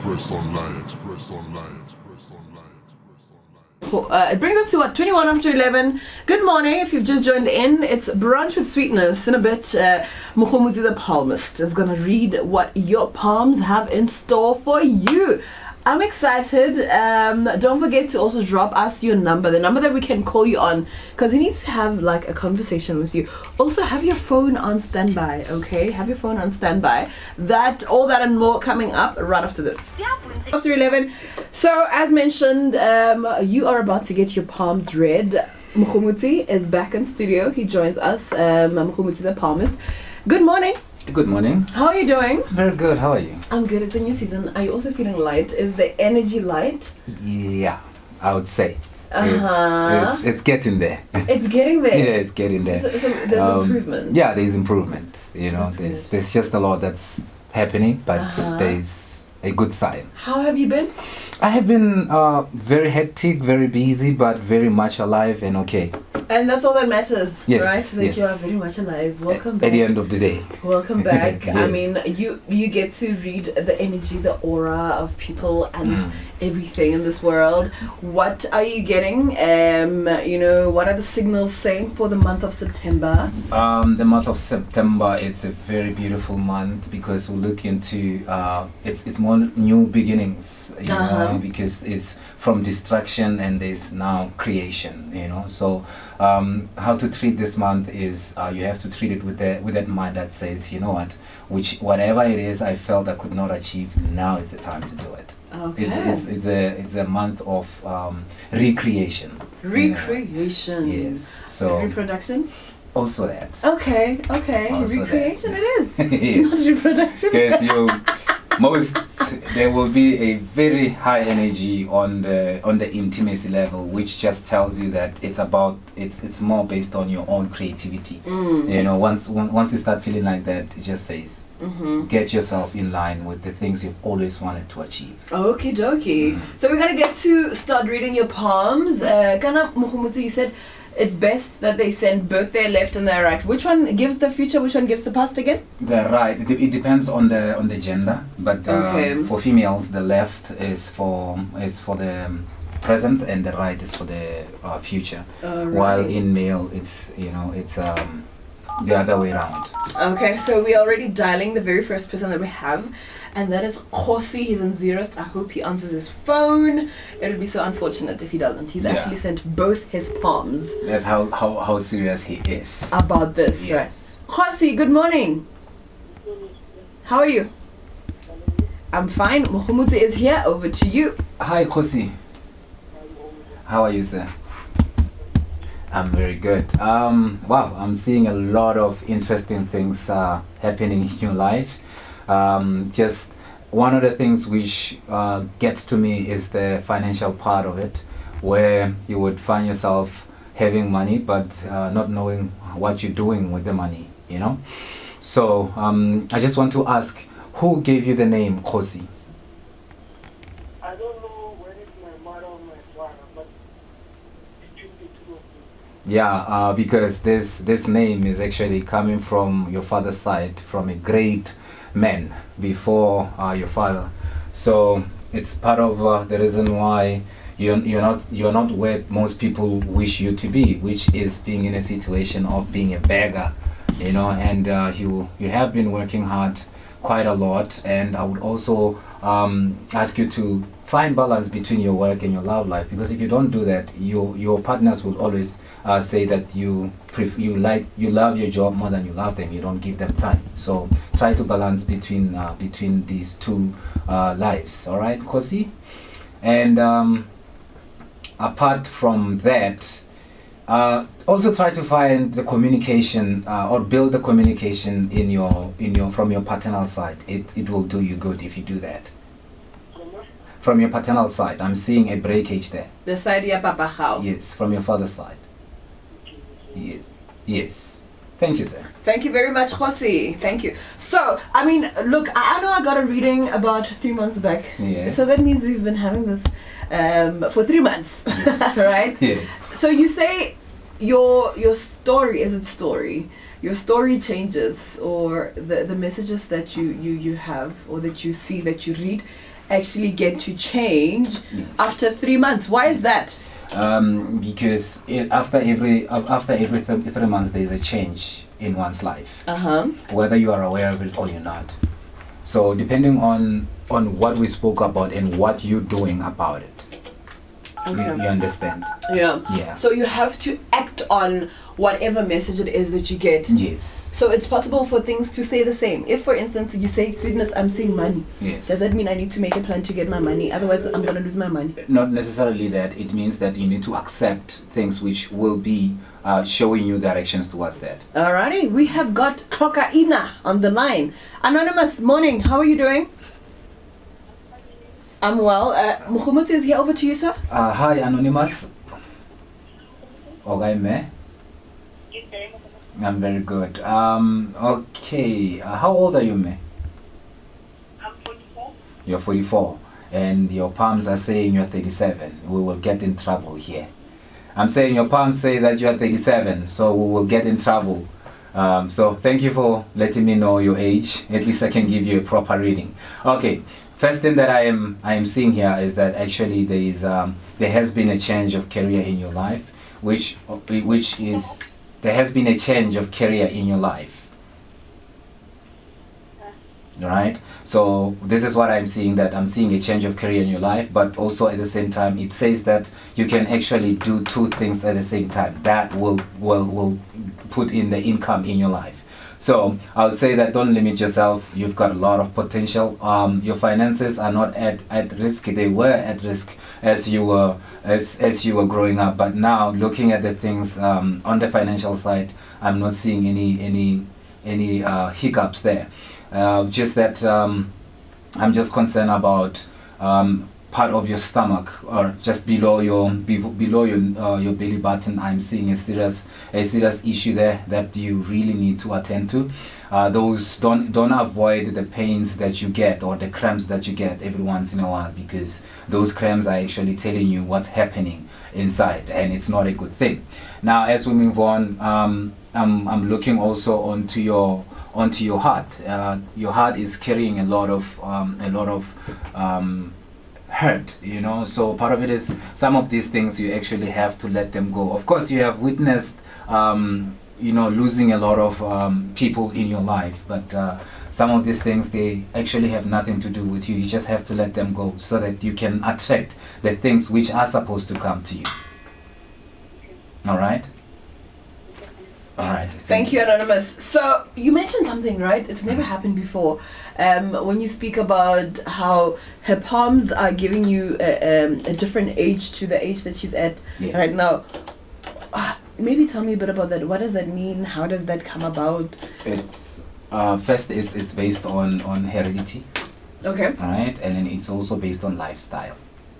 Express Online, Express Online, Express Online, Express Online. It brings us to 21 after 11. Good morning. If you've just joined in, it's Brunch with Sweetness. In a bit, MOGOMUTSI the Palmist is going to read what your palms have in store for you. I'm excited. Don't forget to also drop us your number, the number that we can call you on, because he needs to have like a conversation with you. Also, have your phone on standby, okay? Have your phone on standby. All that and more coming up right after this. After 11. So, as mentioned, you are about to get your palms read. MOGOMUTSI is back in studio. He joins us, MOGOMUTSI the Palmist. Good morning. Good morning. How are you doing? Very good. How are you? I'm good. It's a new season. Are you also feeling light? Is the energy light? Yeah, I would say. Uh-huh. It's getting there. It's getting there. Yeah, it's getting there. So there's improvement. Yeah, there's improvement. You know, That's there's just a lot that's happening, but Uh-huh. there's a good sign. How have you been? I have been very hectic, very busy, but very much alive and okay. And that's all that matters, Yes, right? That yes. you are very much alive. Welcome back. At the end of the day. Welcome back. I Yes. mean, you get to read the energy, the aura of people and everything in this world. What are you getting? What are the signals saying for the month of September? The month of September, it's a very beautiful month because we look into it's more new beginnings, you know, because it's from destruction and there's now creation, you know. So how to treat this month is you have to treat it with that mind that says, you know what, whatever it is I felt I could not achieve, now is the time to do it. Okay. It's a month of recreation. Recreation. Yes. So reproduction? also that. Okay. Also Recreation that. it is. Yes. Not reproduction. Because there will be a very high energy on the intimacy level, which just tells you that it's more based on your own creativity. You know, once you start feeling like that, it just says get yourself in line with the things you've always wanted to achieve. Okie dokie. So we're gonna get to start reading your palms. Kana MOGOMUTSI, you said it's best that they send both their left and their right. Which one gives the future? Which one gives the past again? The right. It depends on the gender, but for females, the left is for the present and the right is for the future. Right. While in male, it's the other way around. Okay, so we're already dialing the very first person that we have, and that is Khosi. He's in Zerost. I hope he answers his phone. It would be so unfortunate if he doesn't. He's actually sent both his palms. That's how serious he is About this, yes. right? Khosi, good morning. How are you? I'm fine. MOGOMUTSI is here. Over to you. Hi, Khosi. How are you, sir? I'm very good. Wow, I'm seeing a lot of interesting things happening in your life. Just one of the things which gets to me is the financial part of it, where you would find yourself having money but not knowing what you're doing with the money, you know. So I just want to ask, who gave you the name Khosi? I don't know whether it's my mother or my father, but it should be two of them. Yeah, because this name is actually coming from your father's side, from a great man before your father. So it's part of the reason why you're not where most people wish you to be, which is being in a situation of being a beggar, you know. And you have been working hard quite a lot, and I would also ask you to find balance between your work and your love life, because if you don't do that, your partners will always say that you love your job more than you love them. You don't give them time. So try to balance between these two lives. All right, Khosi? And apart from that, also try to find the communication or build the communication from your paternal side. It will do you good if you do that. From your paternal side, I'm seeing a breakage there. The side ya Papa how? Yes, from your father's side. Yes. Thank you, sir. Thank you very much, Khosi. Thank you. So, I mean, look, I know I got a reading about 3 months back. Yes. So that means we've been having this for 3 months, Yes. right? Yes. So you say your story isn't story. Your story changes, or the messages that you have, or that you see, that you read, actually get to change Yes. after 3 months. Why is that? Because after every 3 months there's a change in one's life, whether you are aware of it or you're not. So depending on what we spoke about and what you're doing about it, you understand. Yeah. So you have to act on whatever message it is that you get. Yes. So it's possible for things to stay the same. If, for instance, you say, Sweetness, I'm seeing money. Yes. Does that mean I need to make a plan to get my money? Otherwise, I'm going to lose my money. Not necessarily that. It means that you need to accept things which will be showing you directions towards that. Alrighty, we have got Klokaina on the line. Anonymous, morning. How are you doing? I'm well. MOGOMUTSI is here. Over to you, sir. Hi, Anonymous. Okay, me. I'm very good. Okay. How old are you, me? I'm 44. You're 44, and your palms are saying you're 37. We will get in trouble here. I'm saying your palms say that you're 37, so we will get in trouble. So thank you for letting me know your age. At least I can give you a proper reading. Okay. First thing that I am seeing here is that actually there has been a change of career in your life, which is there has been a change of career in your life. Right? So this is what I'm seeing, that I'm seeing a change of career in your life, but also at the same time it says that you can actually do two things at the same time that will put in the income in your life. So I would say that don't limit yourself. You've got a lot of potential. Your finances are not at risk. They were at risk as you were growing up. But now, looking at the things on the financial side, I'm not seeing any hiccups there. Just that I'm just concerned about part of your stomach, or just below your belly button. I'm seeing a serious issue there that you really need to attend to. Those don't avoid the pains that you get or the cramps that you get every once in a while, because those cramps are actually telling you what's happening inside, and it's not a good thing. Now, as we move on, I'm looking also onto your heart. Your heart is carrying a lot of hurt, you know. So part of it is some of these things you actually have to let them go. Of course, you have witnessed losing a lot of people in your life, but some of these things, they actually have nothing to do with you. You just have to let them go so that you can attract the things which are supposed to come to you. All right? All right. Thank you, Anonymous. So you mentioned something, right? It's never happened before. When you speak about how her palms are giving you a different age to the age that she's at right now. Maybe tell me a bit about that. What does that mean? How does that come about? It's first, it's based on heredity. Okay. All right, and then it's also based on lifestyle.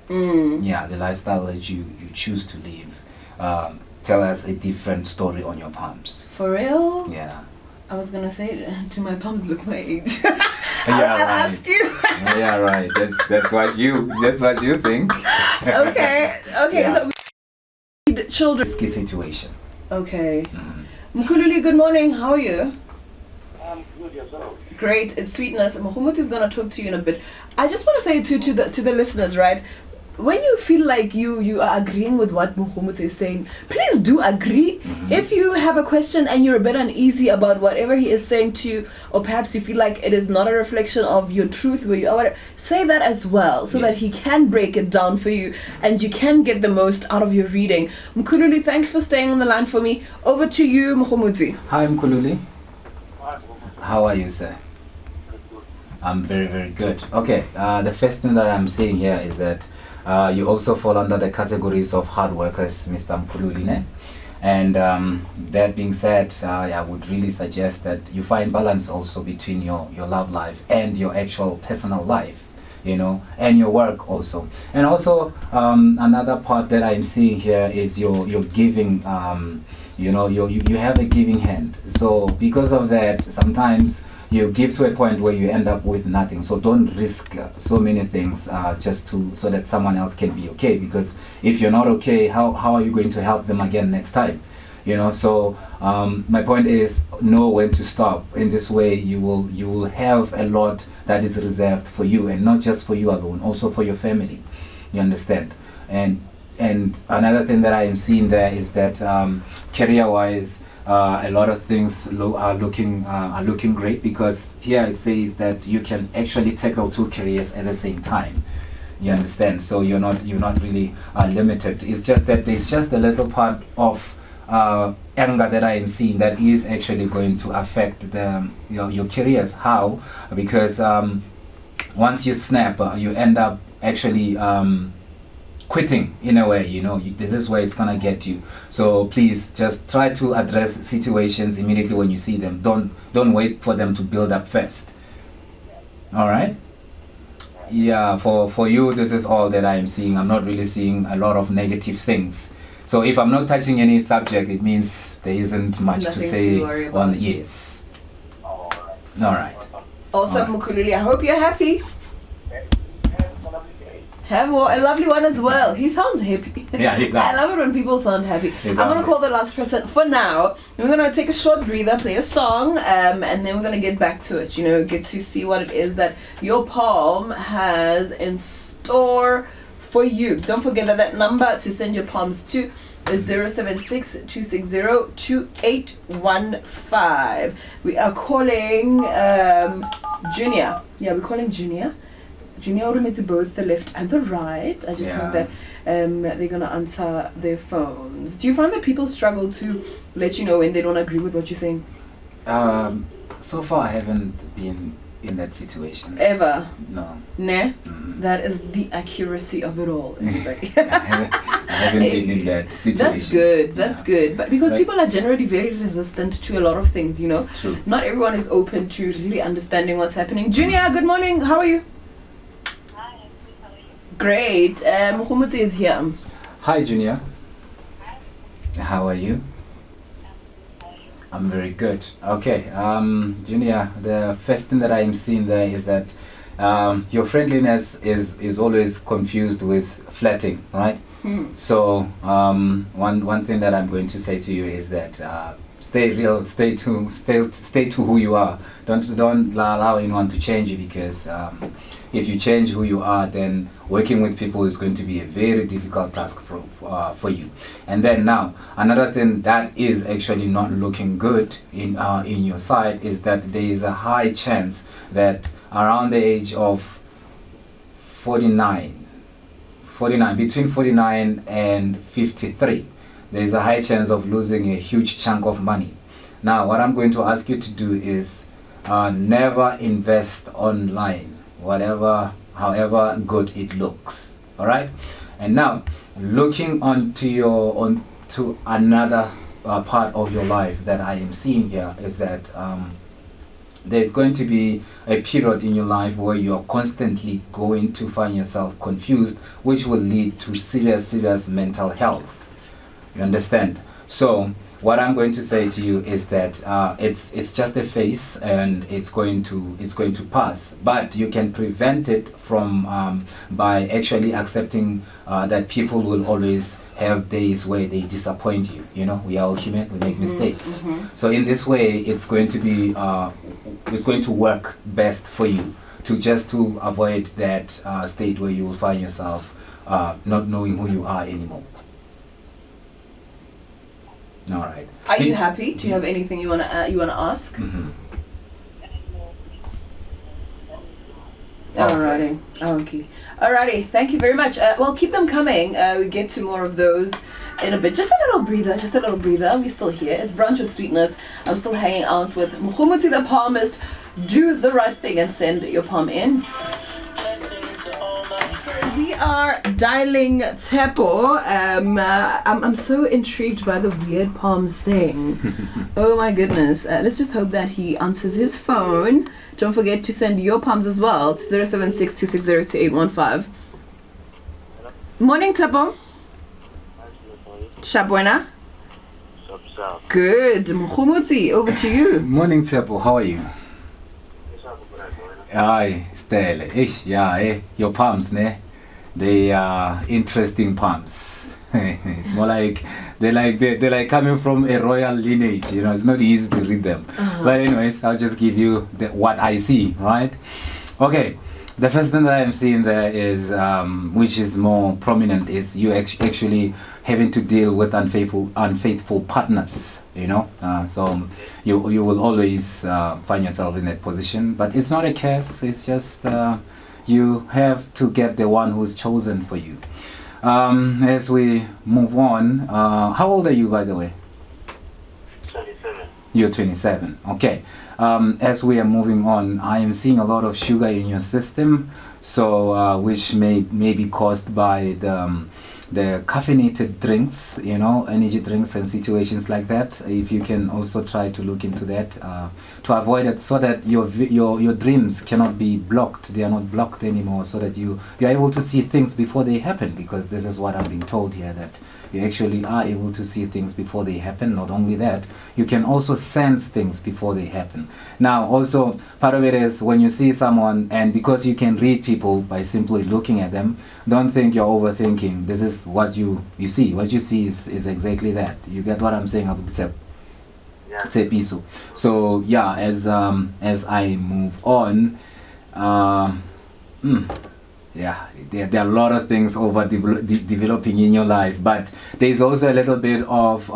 Yeah, the lifestyle that you choose to live. Tell us a different story on your palms. For real? Yeah. I was gonna say, do my palms look my age? Yeah, I'll right. ask you. Yeah, right. That's what you think. Okay. Yeah. So we need children. Risky situation. Okay. Mkhululi, good morning. How are you? I'm good, yourself. Great. It's Sweetness. MOGOMUTSI is gonna talk to you in a bit. I just want to say to the listeners, right? When you feel like you are agreeing with what MOGOMUTSI is saying, please do agree. If you have a question and you're a bit uneasy about whatever he is saying to you, or perhaps you feel like it is not a reflection of your truth where you are, say that as well, so that he can break it down for you and you can get the most out of your reading. Mkhululi, thanks for staying on the line for me. Over to you, MOGOMUTSI. Hi, Mkhululi. Hi, How are you, sir? I'm very, very good. Okay, the first thing that I'm saying here is that you also fall under the categories of hard workers, Mr. Mkhululi. And that being said, I would really suggest that you find balance also between your love life and your actual personal life, you know, and your work also. And also another part that I'm seeing here is your giving. You have a giving hand. So because of that, sometimes you give to a point where you end up with nothing. So don't risk so many things just so that someone else can be okay, because if you're not okay, how are you going to help them again next time? you know. So my point is, know when to stop. In this way, you will have a lot that is reserved for you, and not just for you alone, also for your family. You understand? And another thing that I am seeing there is that career-wise, a lot of things are looking great, because here it says that you can actually tackle 2 careers at the same time. You understand? So you're not really limited. It's just that there's just a little part of anger that I am seeing that is actually going to affect your careers. How? Because once you snap, you end up actually quitting in a way, you know. This is where it's gonna get you. So please just try to address situations immediately when you see them. Don't wait for them to build up first. All right? Yeah, for you, this is all that I am seeing. I'm not really seeing a lot of negative things. So if I'm not touching any subject, it means there isn't much Nothing to say worry on about. yes. All right. Awesome, Mukulili. I hope you're happy. Have a lovely one as well. He sounds happy. Yeah, he does. I love it when people sound happy. I'm going to call the last person for now. We're going to take a short breather, play a song, and then we're going to get back to it. You know, get to see what it is that your palm has in store for you. Don't forget that number to send your palms to is 076-260-2815. We are calling Junior. Yeah, we're calling Junior. Junior automated both the left and the right. I just hope that they're gonna answer their phones. Do you find that people struggle to let you know when they don't agree with what you're saying? So far I haven't been in that situation. Ever? No. Nah? That is the accuracy of it all, everybody. I haven't been in that situation. That's good. That's good. But because people are generally very resistant to a lot of things, you know. True. Not everyone is open to really understanding what's happening. Junior, good morning. How are you? Great. MOGOMUTSI is here. Hi, Junior. How are you? I'm very good. Okay, Junior, the first thing that I am seeing there is that your friendliness is always confused with flirting, right? So one thing that I'm going to say to you is that stay real, stay to who you are. Don't allow anyone to change you, because if you change who you are, then working with people is going to be a very difficult task for you. And then now, another thing that is actually not looking good in your side is that there is a high chance that around the age of 49, between 49 and 53, there is a high chance of losing a huge chunk of money. Now, what I'm going to ask you to do is never invest online, however good it looks. All right. And now, looking onto another part of your life that I am seeing here is that there's going to be a period in your life where you're constantly going to find yourself confused, which will lead to serious mental health. You understand? So what I'm going to say to you is that it's just a phase, and it's going to pass. But you can prevent it from by actually accepting that people will always have days where they disappoint you. You know, we are all human, we make mistakes. So in this way, it's going to work best for you to avoid that state where you will find yourself not knowing who you are anymore. All right. Are you happy? Do you have anything you wanna ask? Alrighty. Okay. Alrighty. Thank you very much. Well, keep them coming. We get to more of those in a bit. Just a little breather. We're still here. It's Brunch with Sweetness. I'm still hanging out with MOGOMUTSI the Palmist. Do the right thing and send your palm in. We are dialing Tsepo. I'm so intrigued by the weird palms thing. Oh my goodness. Let's just hope that he answers his phone. Don't forget to send your palms as well to 076-260-2815. Morning, Tsepo. Shabwena. Good. MOGOMUTSI, over to you. Morning, Tsepo. How are you? Aye, Stelle. Your palms, ne? They are interesting palms. It's more like they're like coming from a royal lineage. You know, it's not easy to read them. But anyways, I'll just give you what I see, right? Okay. The first thing that I'm seeing there is, which is more prominent, is you actually having to deal with unfaithful partners. You know, so you will always find yourself in that position. But it's not a curse. It's just you have to get the one who's chosen for you. As we move on, how old are you, by the way? 27. You're 27. Okay. As we are moving on, I am seeing a lot of sugar in your system, so which may be caused by the caffeinated drinks, you know, energy drinks and situations like that. If you can also try to look into that to avoid it, so that your dreams cannot be blocked. They are not blocked anymore, so that you're able to see things before they happen, because this is what I'm being told here, that you actually are able to see things before they happen. Not only that, you can also sense things before they happen. Now, also, part of it is when you see someone, and because you can read people by simply looking at them, don't think you're overthinking. This is what you see. What you see is exactly that. You get what I'm saying? So yeah, as I move on, yeah, there are a lot of things developing in your life, but there's also a little bit of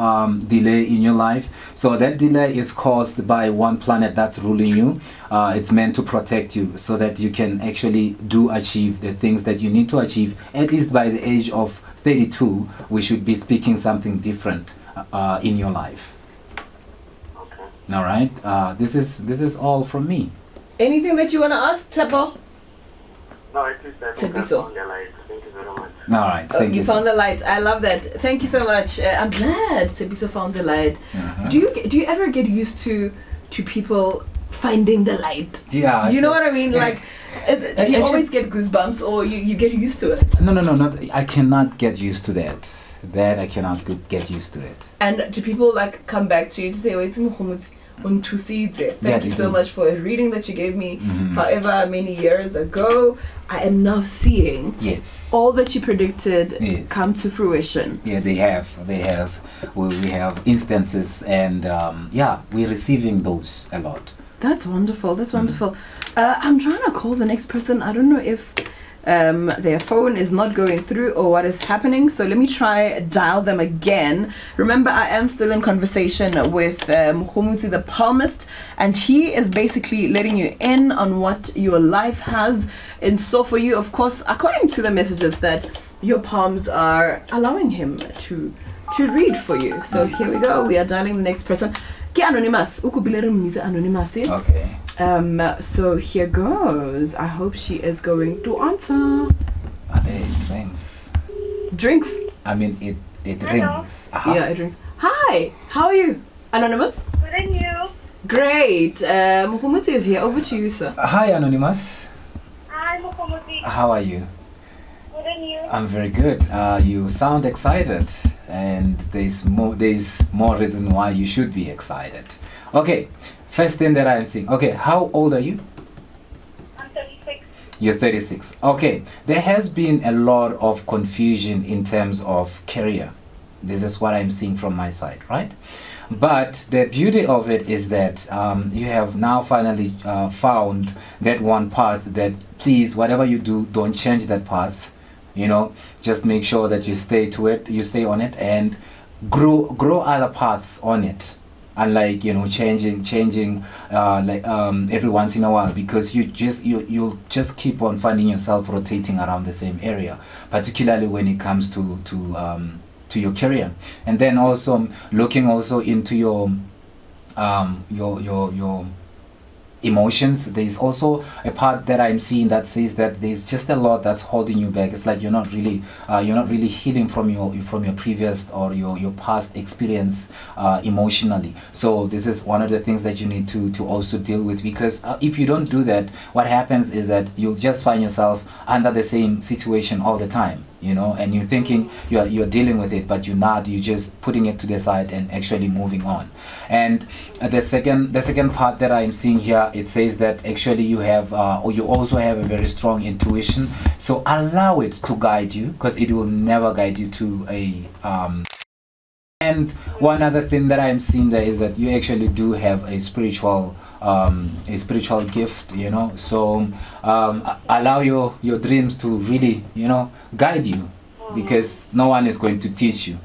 delay in your life. So that delay is caused by one planet that's ruling you. It's meant to protect you, so that you can actually achieve the things that you need to achieve. At least by the age of 32, we should be speaking something different in your life. Okay. All right. This is all from me. Anything that you want to ask, Tabo? No, it is that. Thank you so. On the light. Thank you very much. All right. Thank You you. found the light. I love that. Thank you so much. I'm glad Tebiso found the light. Do you ever get used to people finding the light? Yeah. You know what I mean? Like, do you always get goosebumps, or you get used to it? No, not. I cannot get used to that. I cannot get used to it. And do people like come back to you to say, "Wait, thank you so much for a reading that you gave me, however many years ago. I am now seeing all that you predicted come to fruition." Yeah, they have. We have instances, and we're receiving those a lot. That's wonderful. That's wonderful. I'm trying to call the next person. I don't know if their phone is not going through or what is happening, so let me try dial them again. Remember, I am still in conversation with MOGOMUTSI the Palmist, and he is basically letting you in on what your life has in store for you, of course, according to the messages that your palms are allowing him to read for you. So here we go. We are dialing the next person. Ke anonymous. Anonymous. Okay. So here goes. I hope she is going to answer. Are they drinks? Drinks? I mean, it Hello. rings. Uh-huh. Yeah, it rings. Hi, how are you? Anonymous? Good and you? Great. MOGOMUTSI is here. Over to you, sir. Hi, Anonymous. Hi, MOGOMUTSI. How are you? Good and you? I'm very good. You sound excited, and there's more reason why you should be excited. Okay, first thing that I'm seeing. Okay, how old are you? I'm 36. You're 36. Okay, there has been a lot of confusion in terms of career. This is what I'm seeing from my side, right? But the beauty of it is that you have now finally found that one path that, please, whatever you do, don't change that path. You know, just make sure that you stay to it, you stay on it, and grow other paths on it. Unlike, you know, changing every once in a while, because you'll just keep on finding yourself rotating around the same area, particularly when it comes to your career. And then also looking also into your emotions. There's also a part that I'm seeing that says that there's just a lot that's holding you back. It's like you're not really healing from your previous or your past experience emotionally. So this is one of the things that you need to also deal with, because if you don't do that, what happens is that you'll just find yourself under the same situation all the time, you know, and you're thinking you're dealing with it, but you're not. You're just putting it to the side and actually moving on. And the second part that I'm seeing here, it says that actually you have or you also have a very strong intuition. So allow it to guide you, because it will never guide you to a And one other thing that I'm seeing there is that you actually do have a spiritual gift, you know. So allow your dreams to really, you know, guide you, because no one is going to teach you.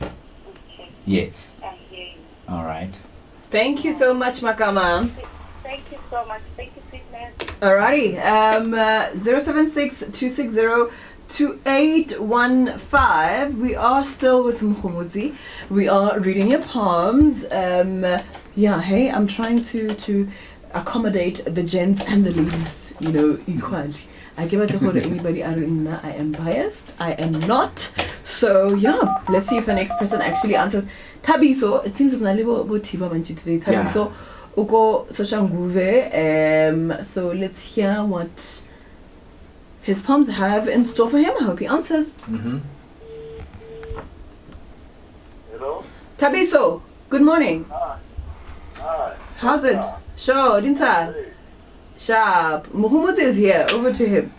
Okay. Yes. I'm hearing you. All right. Thank you so much, Makama. Thank you so much. Thank you, sweetness. Alrighty, 076-260-2815. We are still with Mogomutsi. We are reading your palms. Yeah, hey, I'm trying to accommodate the gents and the ladies, you know, equally. I give it to anybody I don't know. I am biased. I am not. So yeah, let's see if the next person actually answers. Tabiso, it seems like a little bit Tiba Manchi today. Tabiso. Uko Soshanguve. So let's hear what his palms have in store for him. I hope he answers. Hello? Tabiso, good morning. Hi. How's it? Sure, Dinta. Hey. Sharp. Muhammad is here. Over to him.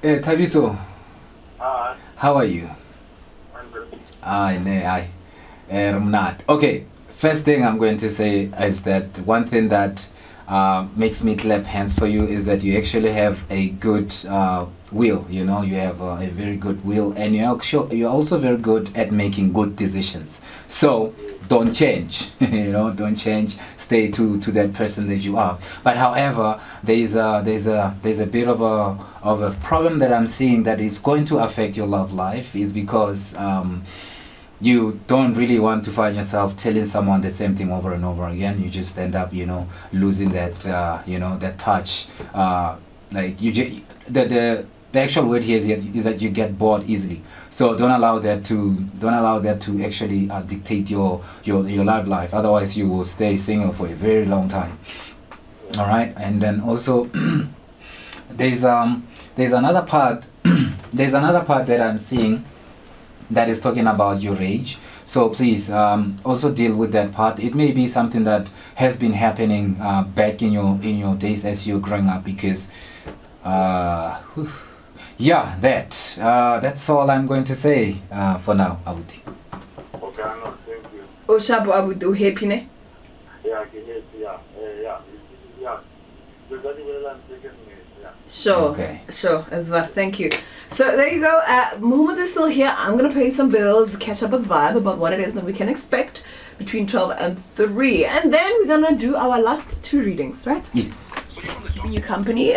Tabiso, Hi. how are you? I'm good. Not. Okay, first thing I'm going to say is that one thing that makes me clap hands for you is that you actually have a good will, you know. You have a very good will, and you're also very good at making good decisions. So don't change, you know, don't change. Stay to that person that you are. But however, there's a bit of a problem that I'm seeing that is going to affect your love life, is because you don't really want to find yourself telling someone the same thing over and over again. You just end up, you know, losing that, you know, that touch. Like the actual word here is that you get bored easily. So don't allow that to actually dictate your love life. Otherwise, you will stay single for a very long time. All right, and then also there's another part that I'm seeing that is talking about your age. So please also deal with that part. It may be something that has been happening back in your days as you're growing up, because yeah, that's all I'm going to say for now, Abuti. Okay, I know. Thank you. Oshabu Abudu happy ne? Yeah, yeah. You're very well and taken me. Yeah. Sure. Okay. Sure, as well. Thank you. So there you go. Muhammad is still here. I'm gonna pay some bills, catch up with Vibe about what it is that we can expect between 12 and 3, and then we're gonna do our last 2 readings, right? Yes. Keeping you company,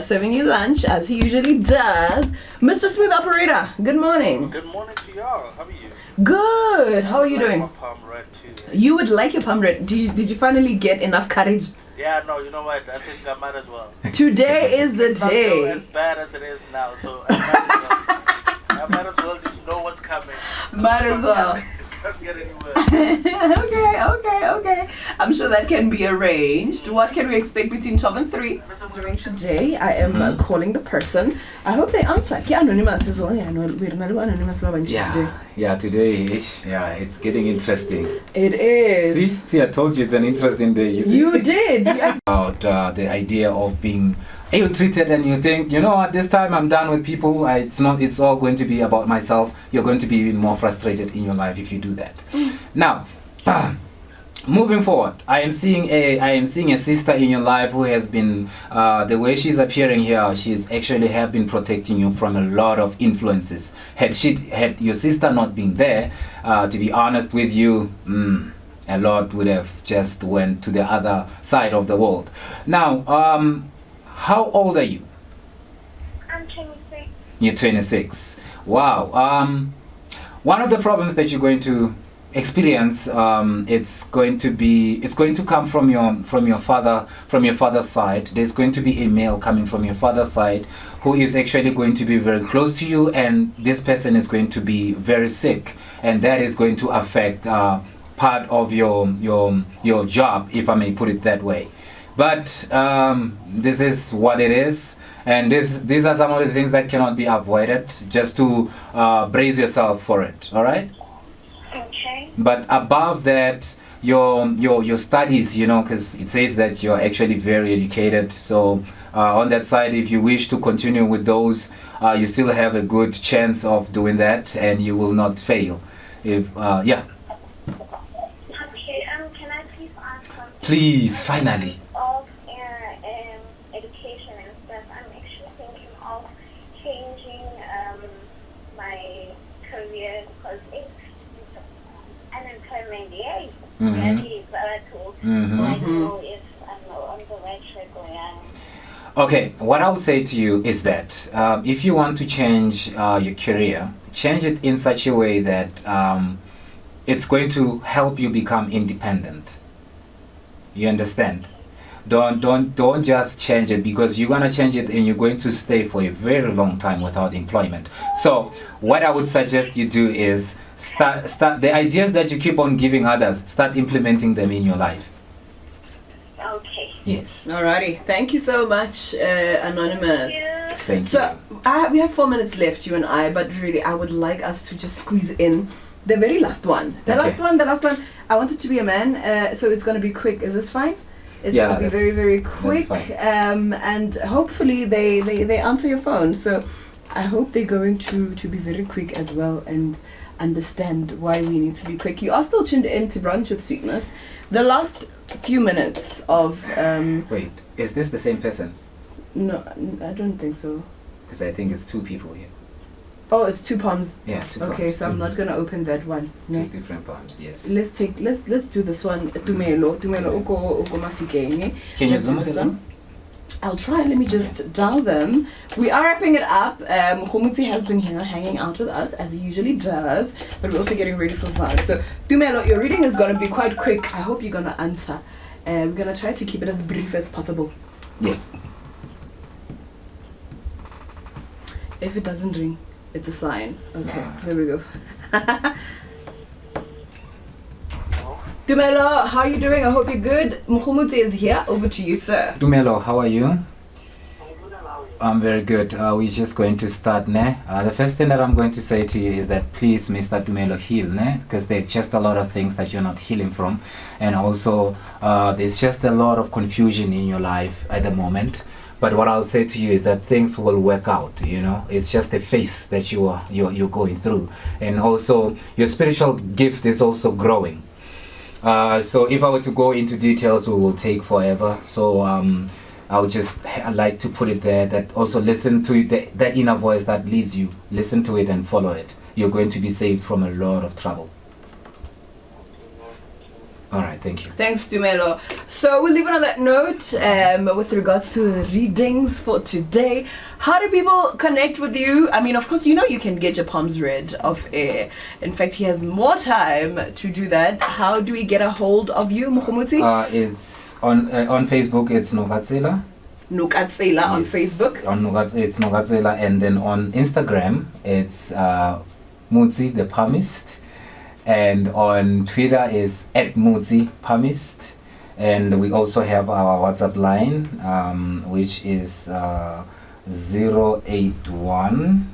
serving you lunch as he usually does. Mr. Smooth Operator, good morning. Good morning to y'all. How are you? Good. How are you I like doing? my palm red too. You would like your palm read. Did you finally get enough courage? Yeah, no, you know what? I think I might as well. Today is the It's not day. as bad as it is now, so I might as well just know what's coming. Might as well. Can't get anywhere. Okay. I'm sure that can be arranged. What can we expect between 12 and 3? During today, I am calling the person. I hope they answer. Yeah, anonymous as well. Yeah, no, we're not anonymous today. Yeah, today, it's getting interesting. It is. See, I told you it's an interesting day. You did. About the idea of being ill-treated, and you think, you know what, this time I'm done with people. It's all going to be about myself. You're going to be even more frustrated in your life if you do that. Now, moving forward, I am seeing a sister in your life who has been, the way she's appearing here, she's actually have been protecting you from a lot of influences. Had your sister not been there, to be honest with you, a lot would have just went to the other side of the world. Now, how old are you? I'm 26. You're 26. Wow. One of the problems that you're going to experience, it's going to come from your father's side. There's going to be a male coming from your father's side who is actually going to be very close to you, and this person is going to be very sick, and that is going to affect part of your job, if I may put it that way. But this is what it is, and these are some of the things that cannot be avoided. Just to brace yourself for it. All right. Okay. But above that, your studies, you know, because it says that you're actually very educated. So on that side, if you wish to continue with those, you still have a good chance of doing that, and you will not fail. If please, finally. Of education and stuff, I'm actually thinking of changing my career because it's unemployment. Yeah, it's very volatile. I don't know if I'm on the right track or young. Okay, what I'll say to you is that if you want to change your career, change it in such a way that it's going to help you become independent. You understand? Don't just change it because you're gonna change it and you're going to stay for a very long time without employment. So what I would suggest you do is start the ideas that you keep on giving others, start implementing them in your life. Okay. Yes. Alrighty, thank you so much, Anonymous. Thank you. So we have 4 minutes left, you and I, but really I would like us to just squeeze in the very last one. The last one. I want it to be a man, so it's going to be quick. Is this fine? It's going to be very, very quick. And hopefully they answer your phone. So I hope they're going to be very quick as well and understand why we need to be quick. You are still tuned in to Brunch with Sweetness. The last few minutes of... Wait, is this the same person? No, I don't think so. Because I think it's 2 people here. Oh, it's 2 palms. Yeah, 2 palms. Okay, so I'm not gonna open that one. 2 different palms, yes. Let's do this one. Tumelo uko mafikeng. Can you Let's do zoom this it one. I'll try. Let me just dial them. We are wrapping it up. Mogomutsi has been here hanging out with us as he usually does, but we're also getting ready for Val. So Tumelo, your reading is gonna be quite quick. I hope you're gonna answer. We're gonna try to keep it as brief as possible. Yes. If it doesn't ring, it's a sign. Okay, there we go. Tumelo, how are you doing? I hope you're good. Mogomutsi is here. Over to you, sir. Dumelo, how are you? I'm good and how are you? I'm very good. We're just going to start, ne? The first thing that I'm going to say to you is that please, Mr. Dumelo, heal, ne? Because there's just a lot of things that you're not healing from. And also, there's just a lot of confusion in your life at the moment. But what I'll say to you is that things will work out, you know. It's just a phase that you're going through. And also, your spiritual gift is also growing. So if I were to go into details, we will take forever. So I'll just like to put it there that also listen to it, that inner voice that leads you. Listen to it and follow it. You're going to be saved from a lot of trouble. All right, thank you. Thanks, Tumelo. So we'll leave it on that note with regards to the readings for today. How do people connect with you? I mean, of course, you know you can get your palms read off air. In fact, he has more time to do that. How do we get a hold of you, Mogomutsi? It's on Facebook, it's Nogatsela. Nogatsela on Facebook. On it's Nogatsela, and then on Instagram, it's Mutsi the Palmist. And on Twitter is @Mutsi Palmist. And we also have our WhatsApp line, which is 081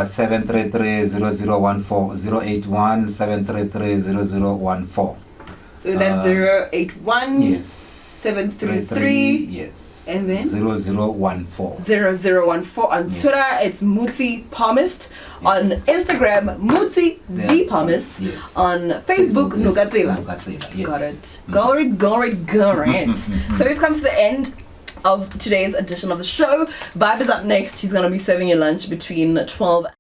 733 0014 081 733 0014. So that's 081 yes 733 yes and then 0014 0014. On Yes. Twitter it's Mutsi Palmist. On Instagram Mutsi the Palmist. Yes. On Facebook is Nogatsela. Nogatsela, yes. Got it. So we've come to the end of today's edition of the show. Vibe is up next. He's gonna be serving you lunch between 12